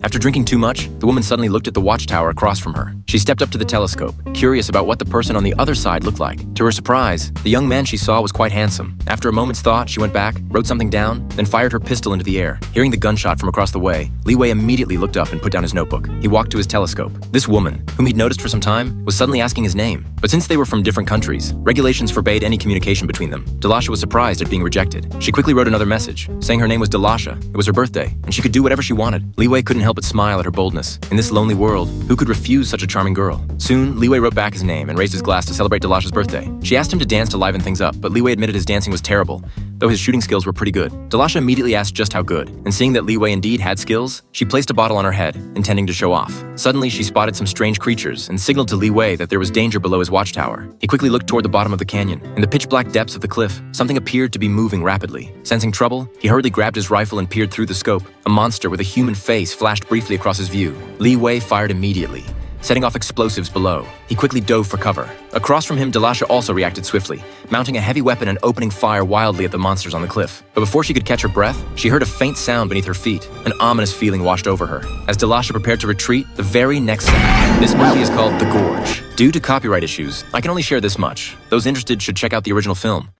After drinking too much, the woman suddenly looked at the watchtower across from her. She stepped up to the telescope, curious about what the person on the other side looked like. To her surprise, the young man she saw was quite handsome. After a moment's thought, she went back, wrote something down, then fired her pistol into the air. Hearing the gunshot from across the way, Li Wei immediately looked up and put down his notebook. He walked to his telescope. This woman, whom he'd noticed for some time, was suddenly asking his name. But since they were from different countries, regulations forbade any communication between them. Dalasha was surprised at being rejected. She quickly wrote another message, saying her name was Dalasha. It was her birthday, and she could do whatever she wanted. Li Wei couldn't help but smile at her boldness. In this lonely world, who could refuse such a charming girl? Soon, Li Wei wrote back his name and raised his glass to celebrate Dalasha's birthday. She asked him to dance to liven things up, but Li Wei admitted his dancing was terrible, though his shooting skills were pretty good. Dalasha immediately asked just how good, and seeing that Li Wei indeed had skills, she placed a bottle on her head, intending to show off. Suddenly, she spotted some strange creatures and signaled to Li Wei that there was danger below his watchtower. He quickly looked toward the bottom of the canyon. In the pitch-black depths of the cliff, something appeared to be moving rapidly. Sensing trouble, he hurriedly grabbed his rifle and peered through the scope. A monster with a human face flashed briefly across his view. Li Wei fired immediately, setting off explosives below. He quickly dove for cover. Across from him, Dalasha also reacted swiftly, mounting a heavy weapon and opening fire wildly at the monsters on the cliff. But before she could catch her breath, she heard a faint sound beneath her feet. An ominous feeling washed over her. As Dalasha prepared to retreat, the very next second. This movie is called The Gorge. Due to copyright issues, I can only share this much. Those interested should check out the original film.